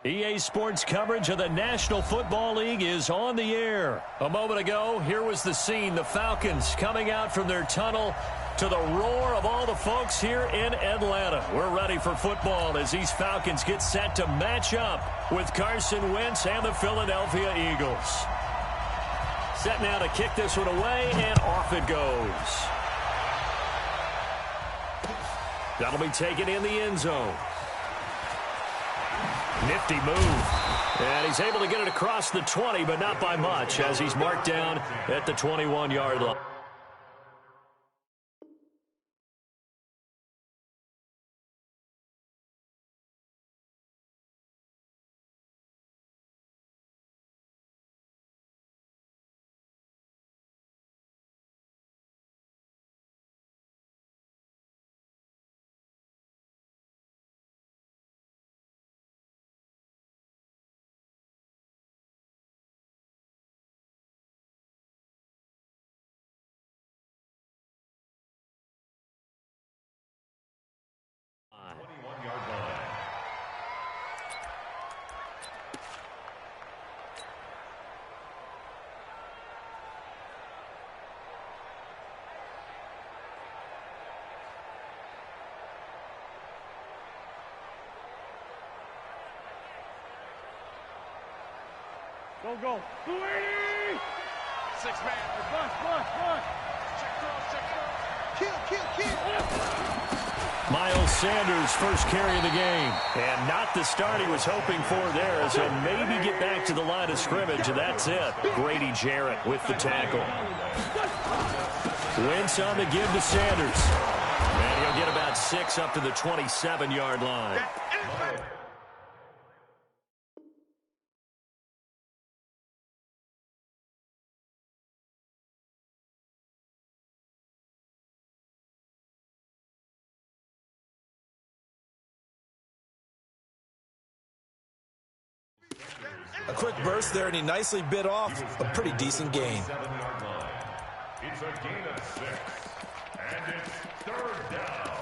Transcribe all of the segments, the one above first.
EA Sports coverage of the National Football League is on the air. A moment ago, here was the scene. The Falcons coming out from their tunnel to the roar of all the folks here in Atlanta. We're ready for football as these Falcons get set to match up with Carson Wentz and the Philadelphia Eagles. Set now to kick this one away, and off it goes. That'll be taken in the end zone. Nifty move. And he's able to get it across the 20, but not by much, as he's marked down at the 21-yard line. Go, go. 280! 6 man. Bust. Check cross. Kill. Miles Sanders first carry of the game. And not the start he was hoping for there, as he'll maybe get back to the line of scrimmage, and that's it. Grady Jarrett with the tackle. Wentz on the give to Sanders. And he'll get about 6 up to the 27-yard line. A quick burst there, and he nicely bit off a pretty decent gain. It's a gain of 6, and it's 3rd down.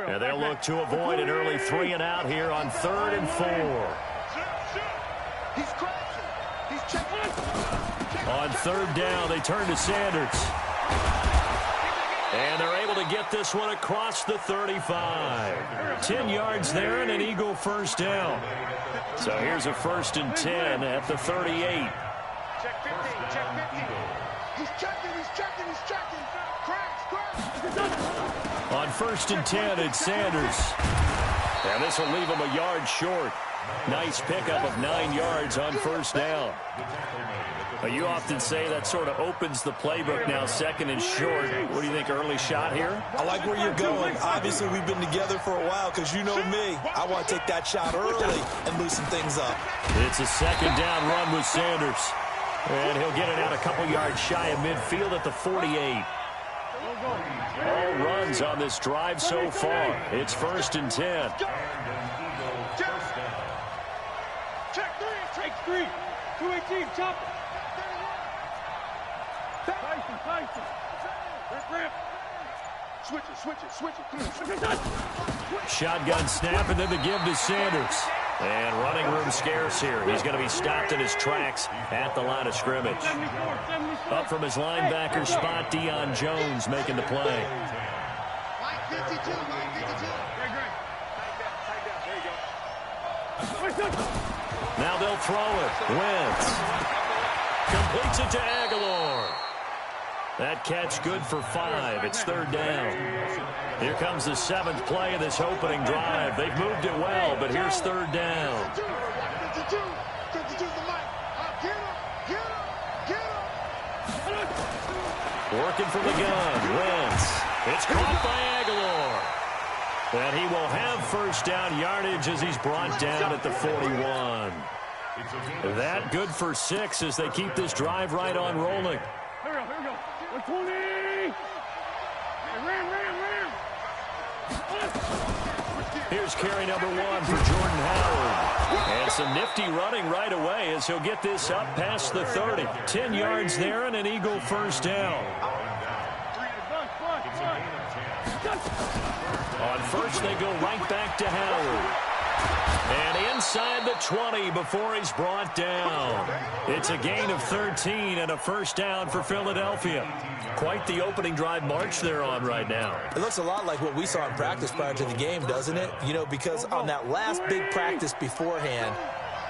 And they'll look to avoid an early 3 and out here on 3rd and 4. He's crashing. He's checking. On 3rd down, they turn to Sanders. And they're able to get this one across the 35. 10 yards there and an Eagle first down. So here's a 1st and 10 at the 38. Check 50. He's checking. Crash. On 1st and 10, it's Sanders. And this will leave him a yard short. Nice pickup of 9 yards on 1st down. You often say that sort of opens the playbook now, 2nd and short. What do you think, early shot here? I like where you're going. Obviously, we've been together for a while because you know me. I want to take that shot early and loosen things up. It's a 2nd down run with Sanders. And he'll get it out a couple yards shy of midfield at the 48. All runs on this drive so far. It's 1st and 10. Check 3. 218. Chop. Tyson. Rip. Switch it. Shotgun snap, and then the give to Sanders. And running room scarce here. He's going to be stopped in his tracks at the line of scrimmage. Up from his linebacker spot, Deion Jones making the play. Line 52. Now they'll throw it. Wentz completes it to Aguilar. That catch good for 5. It's 3rd down. Here comes the 7th play of this opening drive. They've moved it well, but here's 3rd down. Working from the gun. Wentz. It's caught by Aguilar. And he will have 1st down yardage as he's brought down at the 41. That good for 6 as they keep this drive right on rolling. Here we go. 120. Ram. Here's carry number 1 for Jordan Howard. And some nifty running right away as he'll get this up past the 30. 10 yards there and an Eagle first down. On first, they go right back to Howard. And inside the 20 before he's brought down. It's a gain of 13 and a first down for Philadelphia. Quite the opening drive march they're on right now. It looks a lot like what we saw in practice prior to the game, doesn't it? You know, because on that last big practice beforehand,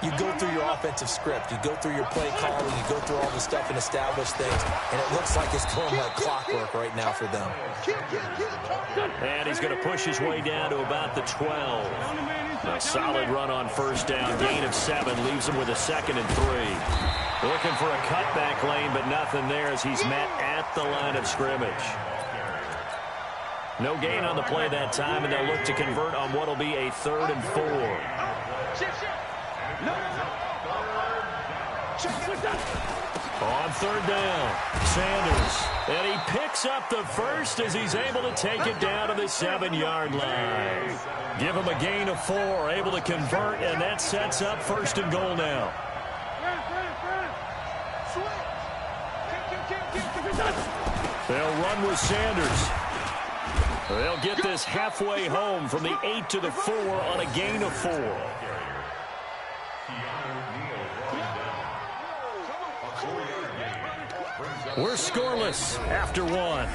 you go through your offensive script. You go through your play calling. You go through all the stuff and establish things. And it looks like it's going like clockwork right now for them. And he's going to push his way down to about the 12. A solid run on first down. Gain of 7 leaves him with a 2nd and 3. Looking for a cutback lane, but nothing there as he's met at the line of scrimmage. No gain on the play that time, and they'll look to convert on what will be a 3rd and 4. On 3rd down, Sanders. And he picks up the first as he's able to take it down to the 7-yard line. Give him a gain of 4, able to convert, and that sets up 1st and goal now. They'll run with Sanders. They'll get this halfway home from the 8 to the 4 on a gain of 4. We're scoreless after 1.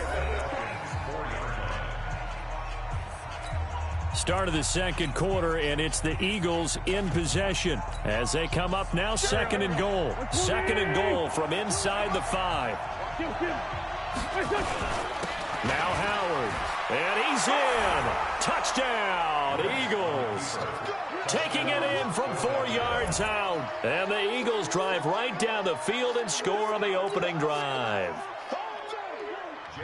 Start of the 2nd quarter, and it's the Eagles in possession as they come up now 2nd and goal. 2nd and goal from inside the 5. Now Howard, and he's in. Touchdown, Eagles. Taking it in from 4 yards out. And the Eagles drive right down the field and score on the opening drive.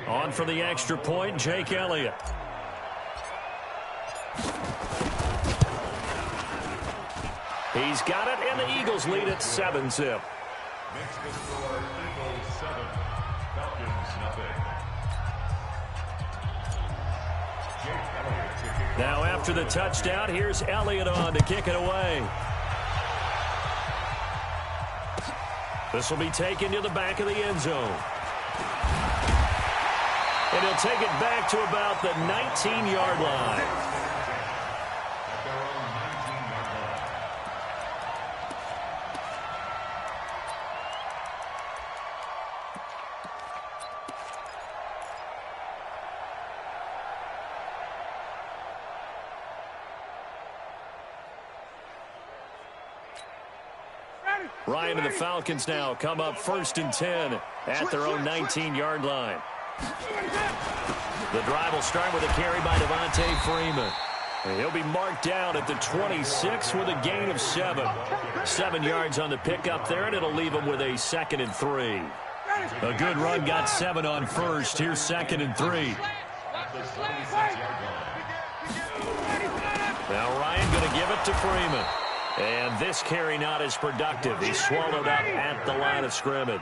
On for the extra point, Jake Elliott. He's got it, and the Eagles lead at 7-zip. Makes the score Eagles 7, Falcons nothing. Now after the touchdown, here's Elliott on to kick it away. This will be taken to the back of the end zone. And he'll take it back to about the 19-yard line. Ryan and the Falcons now come up 1st and 10 at their own 19-yard line. The drive will start with a carry by Devontae Freeman. And he'll be marked down at the 26 with a gain of 7. 7 yards on the pickup there, and it'll leave him with a 2nd and 3. A good run got 7 on first. Here's 2nd and 3. Now Ryan going to give it to Freeman. And this carry not as productive. He's swallowed up at the line of scrimmage.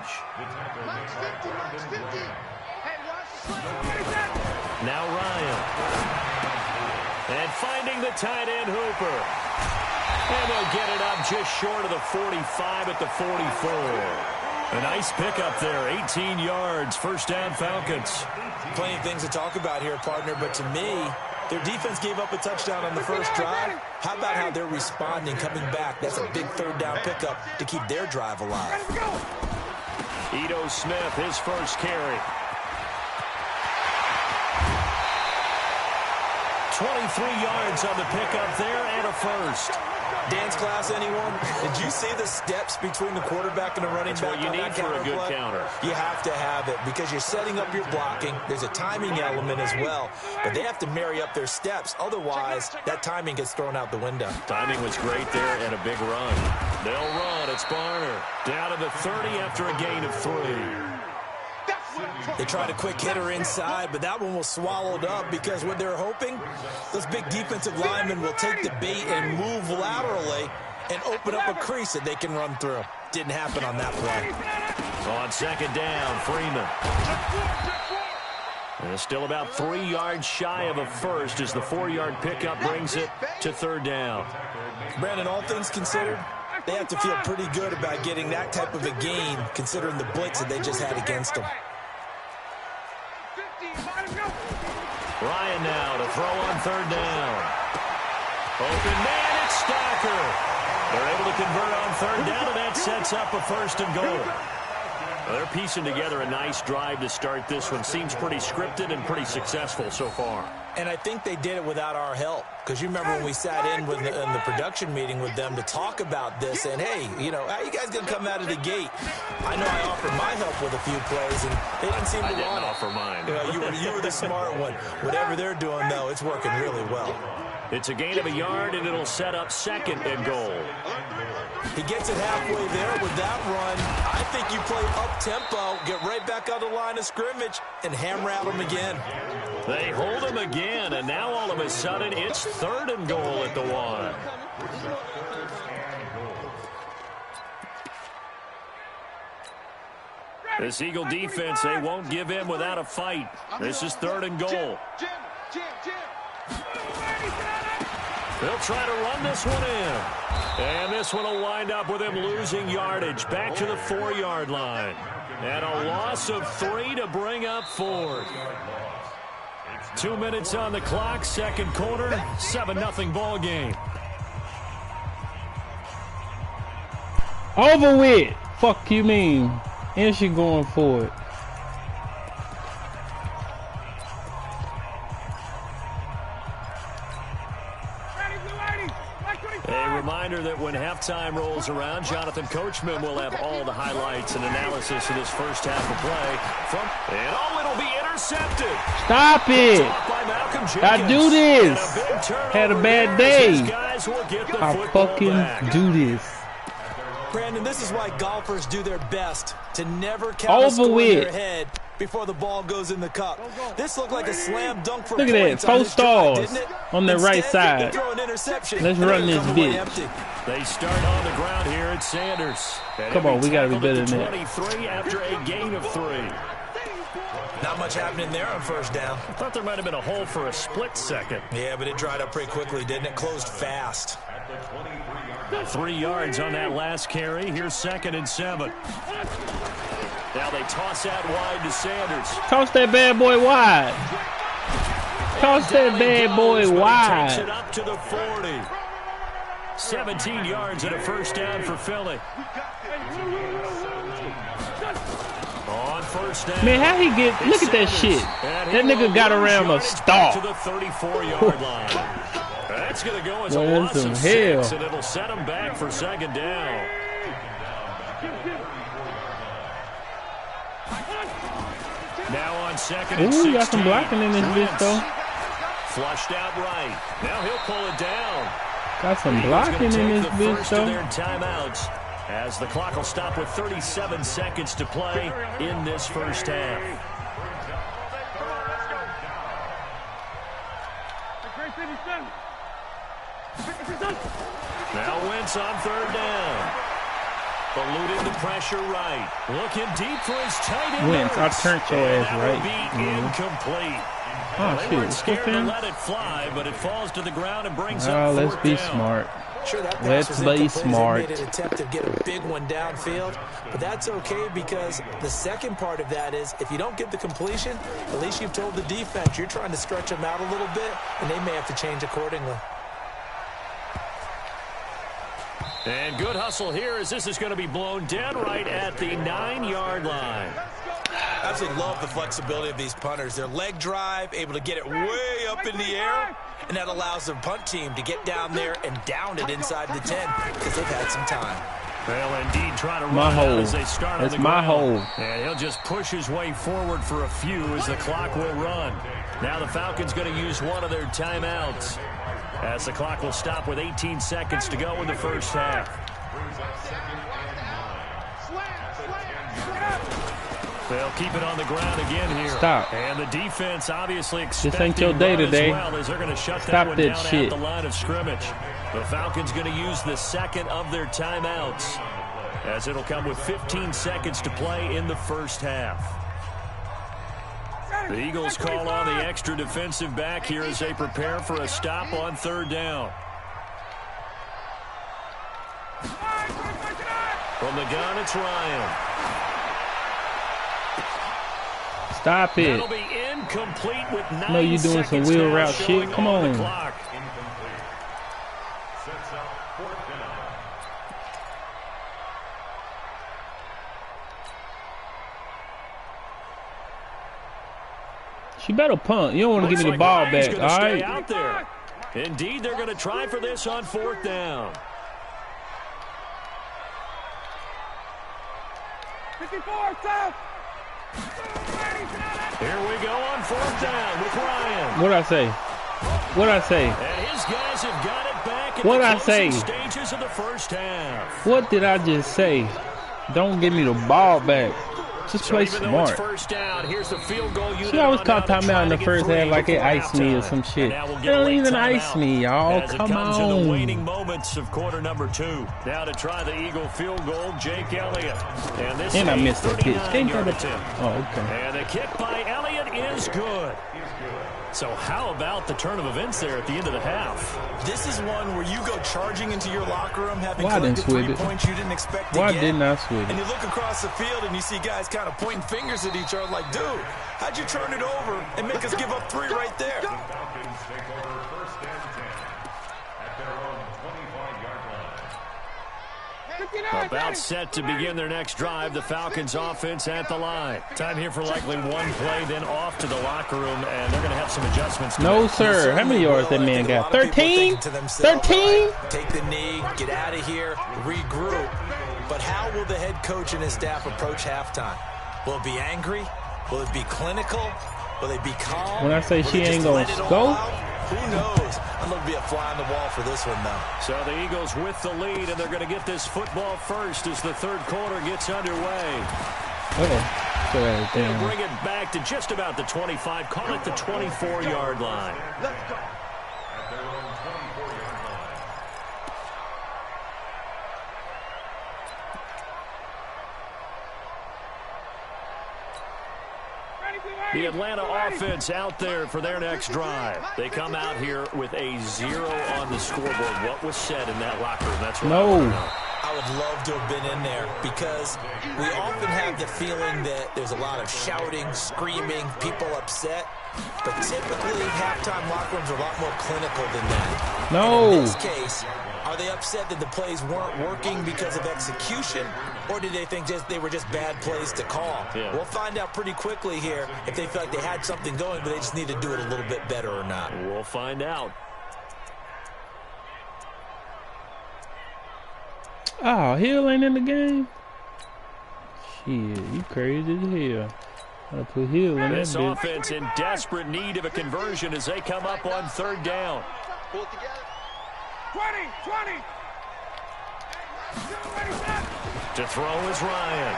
Now Ryan. And finding the tight end Hooper. And they'll get it up just short of the 45 at the 44. A nice pickup there. 18 yards. First down Falcons. Plenty of things to talk about here, partner, but to me, their defense gave up a touchdown on the first drive. How about how they're responding, coming back? That's a big 3rd down pickup to keep their drive alive. Ito Smith, his first carry. 23 yards on the pickup there and a first. Dance class, anyone? Did you see the steps between the quarterback and the running back? That's what you need for a good counter. You have to have it because you're setting up your blocking. There's a timing element as well, but they have to marry up their steps. Otherwise, that timing gets thrown out the window. Timing was great there and a big run. They'll run. It's Barner. Down to the 30 after a gain of 3. They tried a quick hitter inside, but that one was swallowed up because what they're hoping, those big defensive linemen will take the bait and move laterally and open up a crease that they can run through. Didn't happen on that play. On 2nd down, Freeman. And it's still about 3 yards shy of a first as the 4-yard pickup brings it to 3rd down. Brandon, all things considered, They have to feel pretty good about getting that type of a gain, considering the blitz that they just had against them. Ryan now to throw on third down. Open man, it's Stacker. They're able to convert on third down, and that sets up a 1st and goal. Well, they're piecing together a nice drive to start this one. Seems pretty scripted and pretty successful so far. And I think they did it without our help. Because you remember when we sat in the production meeting with them to talk about this, and hey, you know, how you guys going to come out of the gate? I know I offered my help with a few plays, and they didn't seem to want it. I didn't offer mine. You were the smart one. Whatever they're doing, though, it's working really well. It's a gain of a yard, and it'll set up 2nd and goal. He gets it halfway there with that run. I think you play up-tempo, get right back on the line of scrimmage, and hammer at him again. They hold him again, and now all of a sudden it's 3rd and goal at the 1. This Eagle defense, they won't give in without a fight. This is 3rd and goal. They'll try to run this one in. And this one will wind up with him losing yardage back to the 4-yard line. And a loss of 3 to bring up 4th. 2 minutes on the clock, 2nd quarter, 7-0 ball game. Over with. Fuck you mean? And she going for it. A reminder that when halftime rolls around, Jonathan Coachman will have all the highlights and analysis of this first half of play. And it'll be intercepted. Stop it. I do this. Had a bad day. I fucking do this. Brandon, this is why golfers do their best to never count a score in their head before the ball goes in the cup. This looked like a slam dunk for points. Look at that, 4 stars on the right side. Let's run this bitch. They start on the ground here at Sanders. Come on, we gotta be better than that. 23 after a gain of 3. Not much happening there on 1st down. I thought there might have been a hole for a split second. Yeah, but it dried up pretty quickly, didn't it? Closed fast. 3 yards on that last carry. Here's 2nd and 7. Now they toss that wide to Sanders. Toss that bad boy wide. Toss that bad boy wide. Takes it up to the 40. 17 yards and a 1st down for Philly. On 1st down. Man, how he get? Look at that shit. That nigga got around a star. To the 34-yard line. That's going to go as a loss of 6, and it'll set him back for 2nd down. Now on 2nd and 16. Ooh, got some blocking in this bitch, though. Flushed out right. Now he'll pull it down. Got some blocking in this bitch, though. Their timeouts as the clock will stop with 37 seconds to play in this first half. Now Wentz on 3rd down. Eluding the pressure right. Looking deep for his tight end. Wentz, I turned your ass right. Incomplete. Oh, they weren't scared to let it fly, but it falls to the ground and brings up 4th let's be down. smart. Sure, that Let's be smart. They made an attempt to get a big one downfield, but that's okay because the second part of that is if you don't get the completion, at least you've told the defense you're trying to stretch them out a little bit, and they may have to change accordingly. And good hustle here as this is going to be blown dead right at the 9-yard line. Absolutely love the flexibility of these punters. Their leg drive, able to get it way up in the air, and that allows the punt team to get down there and down it inside the 10 because they've had some time. Well, indeed, trying to run out as they start on the ground. That's my hole. And he'll just push his way forward for a few as the clock will run. Now the Falcons going to use one of their timeouts as the clock will stop with 18 seconds to go in the first half. They'll keep it on the ground again here. Stop. And the defense obviously expecting this ain't your day today. Well as they're going to shut Stop that one down shit. at the line of scrimmage. The Falcons going to use the 2nd of their timeouts as it'll come with 15 seconds to play in the first half. The Eagles call on the extra defensive back here as they prepare for a stop on 3rd down. From the gun, it's Ryan. Stop it. That'll be incomplete with 9 No, you doing some wheel route shit. Come on. Sets up 4th down. She better punt. You don't want to give me the ball back, all right? Out there. Indeed, they're going to try for this on 4th down. 54, south. Here we go on 4th down with Ryan. What'd I say? What'd I say? And his guys have got it back in What'd the I say? stages of the first half. What did I just say? Don't give me the ball back. Just play so smart. First down, here's the field goal unit. She always call timeout in the first half like it iced me or some shit. They don't even ice me, y'all. Come on. In the waning moments of quarter number 2. Now to try the Eagle field goal, Jake Elliott. And this I missed the pitch. Oh, okay. And the kick by Elliott is good. So how about the turn of events there at the end of the half? This is one where you go charging into your locker room having Why collected 3 it? points you didn't expect to Why get. didn't I switch it? And you look across the field and you see guys kind of pointing fingers at each other like, dude, how'd you turn it over and make us give up 3 right there? The Falcons take over 1st and 10 at their own 25-yard line. About set to begin their next drive. The Falcons offense at the line. Time here for likely one play, then off to the locker room, and they're going to have some adjustments. No, sir. How many yards that man got? 13? 13? Take the knee, get out of here, regroup. But how will the head coach and his staff approach halftime? Will it be angry? Will it be clinical? Will they be calm? When I say she ain't going to go? Who knows? I'd love to be a fly on the wall for this one, though. So the Eagles with the lead, and they're going to get this football first as the 3rd quarter gets underway. They'll bring it back to just about the 25. Call it the 24-yard line. At their own 24-yard line. The Atlanta offense out there for their next drive. They come out here with a 0 on the scoreboard. What was said in that locker room? That's what I would love to have been in there because we often have the feeling that there's a lot of shouting, screaming, people upset. But typically, halftime locker rooms are a lot more clinical than that. And in this case, are they upset that the plays weren't working because of execution, or did they think they were just bad plays to call? Yeah. We'll find out pretty quickly here if they feel like they had something going, but they just need to do it a little bit better or not. We'll find out. Oh, Hill ain't in the game? Shit, you crazy as hell. I put Hill in this that offense in desperate need of a conversion as they come up on 3rd down. Pull it together. 20. To throw is Ryan.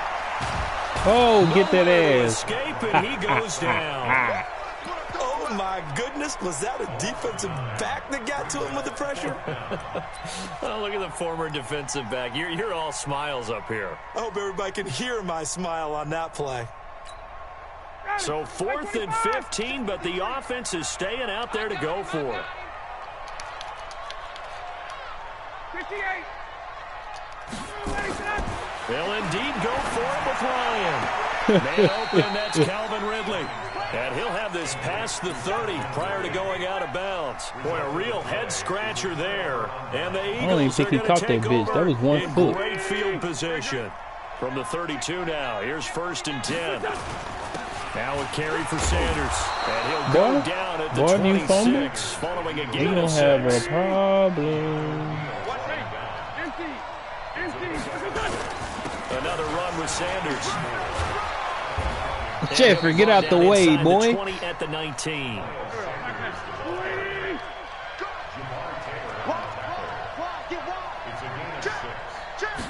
Oh, get that ass. Escape, and he goes down. Oh, my goodness. Was that a defensive back that got to him with the pressure? Oh, look at the former defensive back. You're all smiles up here. I hope everybody can hear my smile on that play. So 4th and 15, but the offense is staying out there to go for it. 58. They'll indeed go for it with Ryan. Man open, that's Calvin Ridley. And he'll have this past the 30 prior to going out of bounds. Boy, a real head-scratcher there. And the Eagles I don't even think he caught that bitch. That was 1 foot. Great field position. From the 32 now, here's 1st and 10. Now a carry for Sanders. And he'll go down at the 26 following a gain of 6. He don't have a problem. Another run with Sanders. Jeffrey, get out the way, boy. 20 at the 19.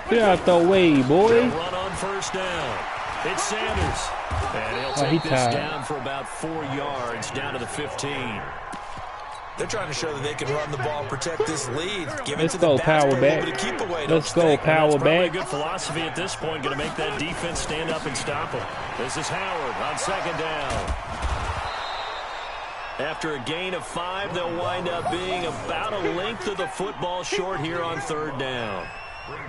Get out the way, boy. Run on 1st down. It's Sanders. And he'll take this down for about 4 yards down to the 15. They're trying to show that they can run the ball and protect this lead. Let's go, power back. Let's go, power back. A good philosophy at this point, going to make that defense stand up and stop them. This is Howard on 2nd down. After a gain of 5, they'll wind up being about a length of the football short here on 3rd down.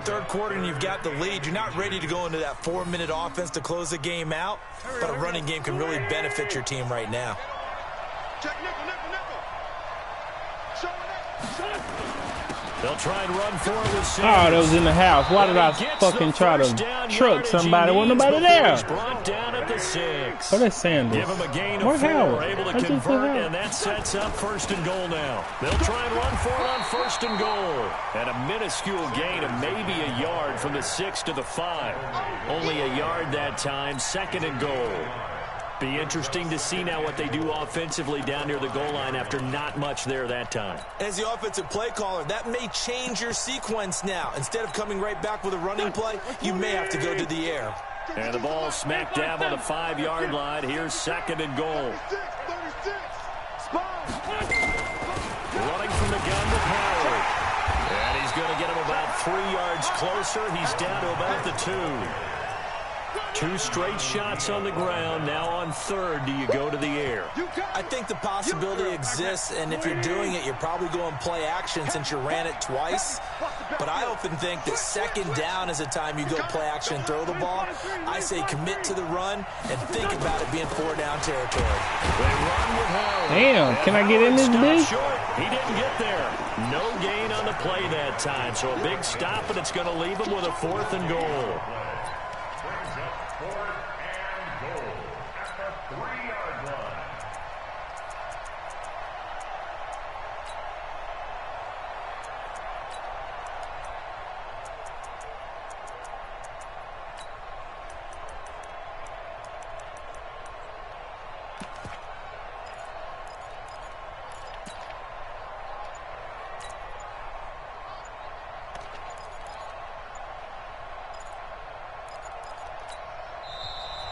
Third quarter and you've got the lead. You're not ready to go into that 4-minute offense to close the game out, but a running game can really benefit your team right now. Check nickel, nickel, nickel. Show it. They'll try and run for it with Sanders. Oh, that was in the house. Why did I fucking try to truck somebody? Wasn't nobody there. Brought down at the 6. Oh, that's Sanders. Give him a gain of Where's 4. Howard? Able to convert, and that sets up 1st and goal now. They'll try and run for it on 1st and goal. And a minuscule gain of maybe a yard from the 6 to the 5. Only a yard that time. 2nd and goal. Be interesting to see now what they do offensively down near the goal line after not much there that time. As the offensive play caller, that may change your sequence now. Instead of coming right back with a running play, you may have to go to the air. And the ball smack dab on the 5-yard line. Here's 2nd and goal. Running from the gun with Howard. And he's going to get him about 3 yards closer. He's down to about the 2. 2 straight shots on the ground. Now on 3rd, do you go to the air? I think the possibility exists, and if you're doing it, you're probably going play action since you ran it twice. But I often think that 2nd down is a time you go play action and throw the ball. I say commit to the run and think about it being 4-down territory. They run with Howard. Damn, can I get in this bitch? He didn't get there. No gain on the play that time. So a big stop, and it's going to leave him with a 4th and goal.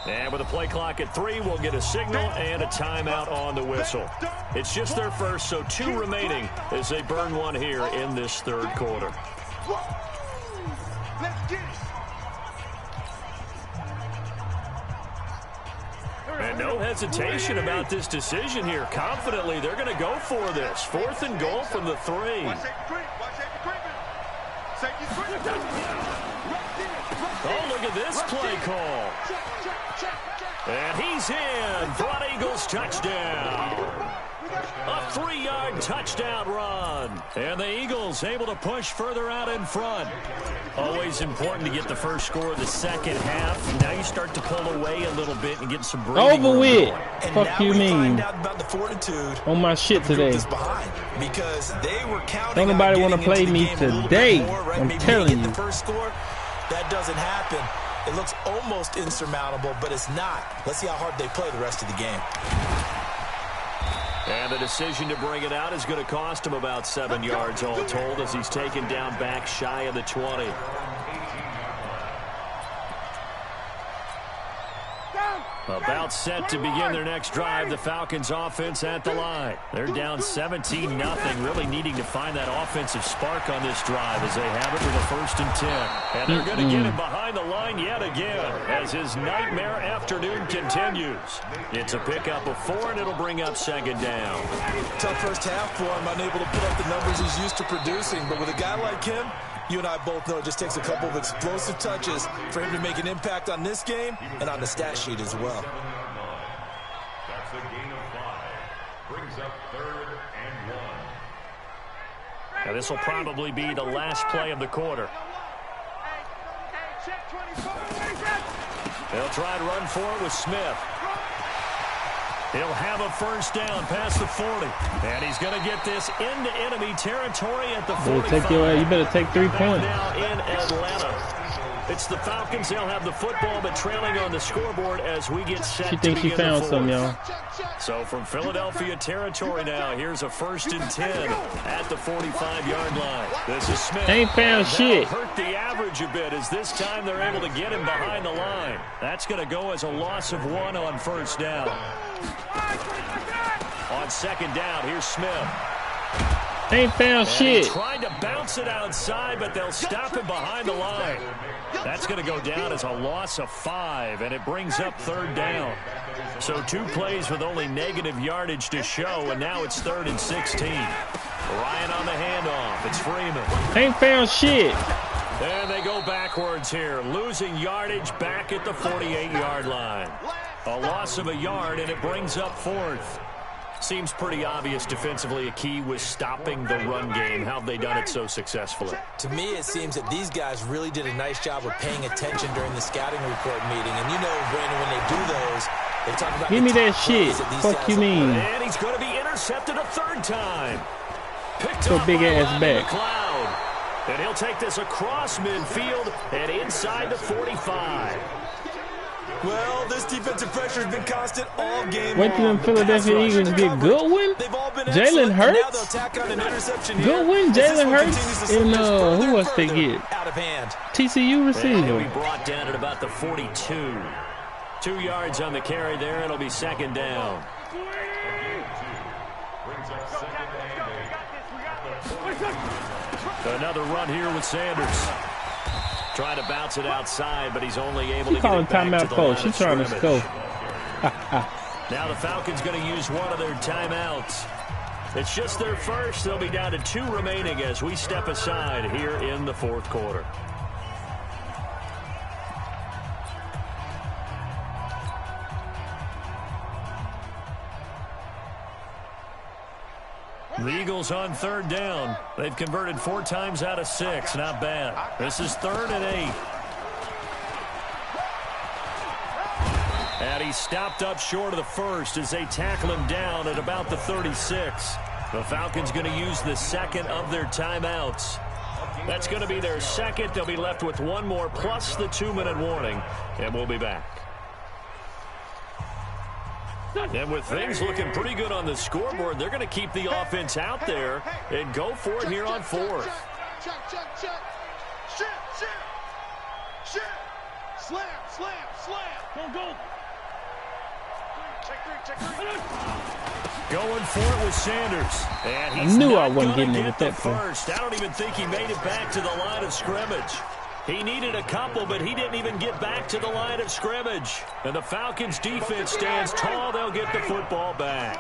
And with a play clock at 3, we'll get a signal and a timeout on the whistle. It's just their first, so 2 remaining as they burn one here in this 3rd quarter. And no hesitation about this decision here. Confidently, they're going to go for this. 4th and goal from the 3. Oh, look at this play call. And he's in for an Eagles touchdown. A 3-yard touchdown run. And the Eagles able to push further out in front. Always important to get the first score of the 2nd half. Now you start to pull away a little bit and get some breathing over with. And fuck you mean? About the fortitude on my shit today. Because they were counting. Don't nobody want to play me today. I'm telling you. The first score, that doesn't happen. It looks almost insurmountable, but it's not. Let's see how hard they play the rest of the game. And the decision to bring it out is going to cost him about 7 yards all told as he's taken down back shy of the 20. About set to begin their next drive. The Falcons offense at the line. They're down 17-0. Really needing to find that offensive spark on this drive as they have it with a 1st and 10. And they're going to get him behind the line yet again as his nightmare afternoon continues. It's a pickup of 4, and it'll bring up 2nd down. Tough first half for him. Unable to put up the numbers he's used to producing. But with a guy like him, you and I both know it just takes a couple of explosive touches for him to make an impact on this game and on the stat sheet as well. That's a gain of 5. Brings up 3rd and 1. Now this will probably be the last play of the quarter. They'll try and run for it with Smith. He'll have a 1st down past the 40. And he's going to get this into enemy territory at the 45. You better take 3 points. Now in Atlanta. It's the Falcons. They'll have the football, but trailing on the scoreboard as we get set She thinks she found some, y'all. So from Philadelphia territory now, here's a 1st and 10 at the 45-yard line. This is Smith. Ain't found shit. Hurt the average a bit as this time they're able to get him behind the line. That's going to go as a loss of 1 on 1st down. On 2nd down, here's Smith. Ain't found shit. Trying to bounce it outside, but they'll stop him behind the line. That's going to go down as a loss of 5, and it brings up 3rd down. So 2 plays with only negative yardage to show, and now it's 3rd and 16. Ryan on the handoff. It's Freeman. Ain't found shit. And they go backwards here, losing yardage back at the 48-yard line. A loss of a yard, and it brings up 4th. Seems pretty obvious defensively a key was stopping the run game. How have they done it so successfully? To me, it seems that these guys really did a nice job of paying attention during the scouting report meeting. And you know, Brandon, when they do those, they talk about give me that shit. Fuck you mean? And he's going to be intercepted a 3rd time. Picked so up big ass back. And he'll take this across midfield and inside the 45. Well, this defensive pressure has been constant all game. Wait till them Philadelphia Eagles get Goodwin, Jalen Hurts, Goodwin, Jalen Hurts, and who else they get? TCU receiver. He'll be brought down at about the 42. 2 yards on the carry there. It'll be 2nd down. Another run here with Sanders. Trying to bounce it outside, but he's only able to get it back to the line of scrimmage. She's trying to score. Now the Falcons going to use one of their timeouts. It's just their first. They'll be down to 2 remaining as we step aside here in the 4th quarter. The Eagles on 3rd down. They've converted 4 times out of 6. Not bad. This is 3rd and 8. And he stopped up short of the 1st as they tackle him down at about the 36. The Falcons going to use the 2nd of their timeouts. That's going to be their 2nd. They'll be left with 1 more plus the 2-minute warning. And we'll be back. And with things looking pretty good on the scoreboard, they're going to keep the offense out there and go for it here on 4th. Go. Going for it with Sanders. And I knew I wasn't getting it at that point. I don't even think he made it back to the line of scrimmage. He needed a couple, but he didn't even get back to the line of scrimmage. And the Falcons' defense stands tall. They'll get the football back.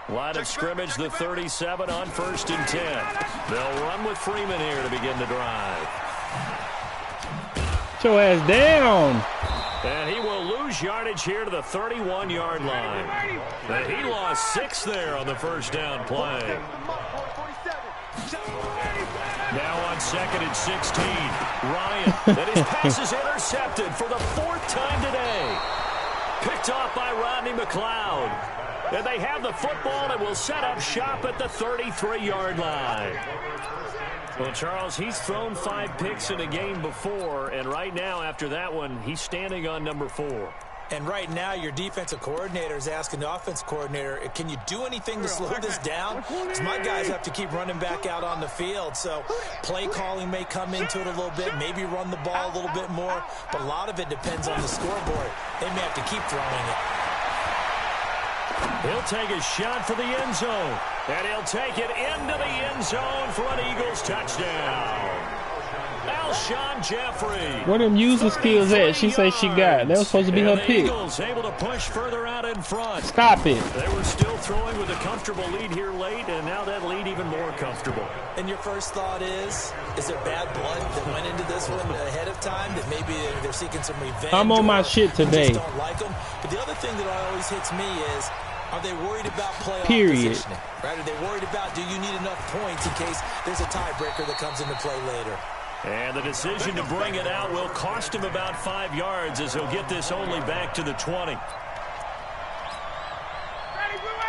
Line of scrimmage, the 37 on 1st and 10. They'll run with Freeman here to begin the drive. Get your ass down. And he will lose yardage here to the 31-yard line. And he lost 6 there on the 1st down play. Now on 2nd and 16, Ryan, and his pass is intercepted for the 4th time today. Picked off by Rodney McLeod. And they have the football and will set up shop at the 33-yard line. Well, Charles, he's thrown 5 picks in a game before, and right now after that one, he's standing on number 4. And right now, your defensive coordinator is asking the offense coordinator, can you do anything to slow this down? Because my guys have to keep running back out on the field. So play calling may come into it a little bit, maybe run the ball a little bit more. But a lot of it depends on the scoreboard. They may have to keep throwing it. He'll take a shot for the end zone. And he'll take it into the end zone for an Eagles touchdown. Alshon Jeffrey. Where them user skills at? She say she got. That was supposed to be her pick. Eagles able to push further out in front. Stop it. They were still throwing with a comfortable lead here late, and now that lead even more comfortable. And your first thought is there bad blood that went into this one ahead of time, that maybe they're seeking some revenge? I'm on my shit today. Just don't like them. But the other thing that always hits me is, are they worried about playoff positioning? Right? Are they worried about, do you need enough points in case there's a tiebreaker that comes into play later? And the decision to bring it out will cost him about 5 yards as he'll get this only back to the 20.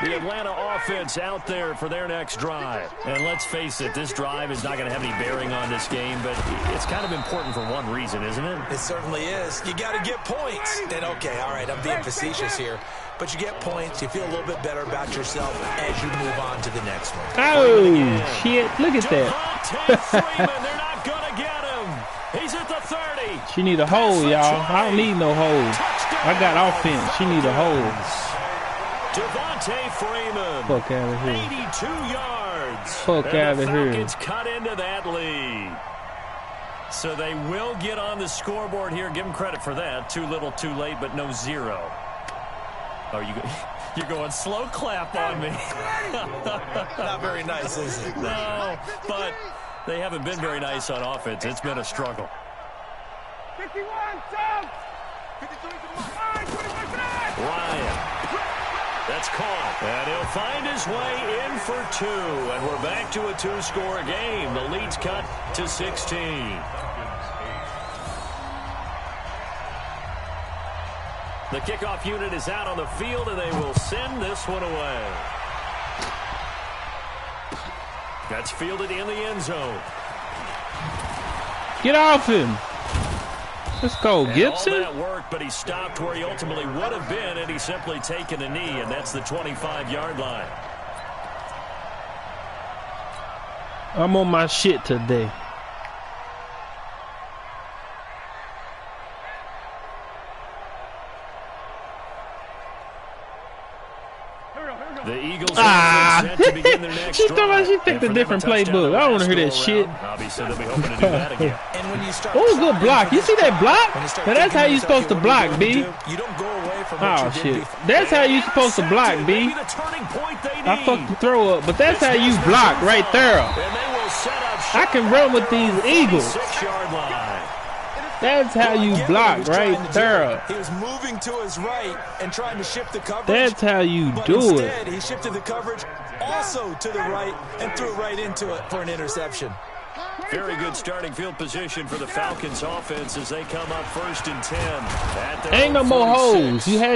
The Atlanta offense out there for their next drive. And let's face it, this drive is not going to have any bearing on this game, but it's kind of important for one reason, isn't it? It certainly is. You got to get points. And okay, all right, I'm being facetious here. But you get points, you feel a little bit better about yourself as you move on to the next one. Oh, shit. Look at that. Freeman, they're not going to get him. He's at the 30. She need a hole, y'all. I don't need no hole. I got offense. She need a hole. Devontae Freeman. Fuck out of here. 82 yards. Fuck out of here. The Falcons cut into that lead. So they will get on the scoreboard here. Give them credit for that. Too little, too late, but no 0. Oh, you're going slow clap on me. Not very nice, is it? No, but They haven't been very nice on offense. It's been a struggle. 51, South. 53, Ryan. That's caught. And he'll find his way in for 2. And we're back to a 2-score game. The lead's cut to 16. The kickoff unit is out on the field, and they will send this one away. That's fielded in the end zone. Get off him. Let's go, Gibson. All that worked, but he stopped where he ultimately would have been, and he's simply taken a knee, and that's the 25-yard line. I'm on my shit today. The Eagles set to begin their next she picked a different playbook. I don't want to hear that shit. Obviously, they'll be hoping to do that again. Oh, good block. You see that block? Now that's how you supposed to block, B. You don't go away from Oh, shit. That's how you supposed to block, B. I fucked the throw up, but that's how you block right there. I can run with these Eagles. 6-yard line. That's how you block right there. He was moving to his right and trying to shift the coverage. That's how you do instead, he shifted the coverage also to the right and threw right into it for an interception. Very good starting field position for the Falcons offense as they come up 1st and 10. Ain't no more holes. You had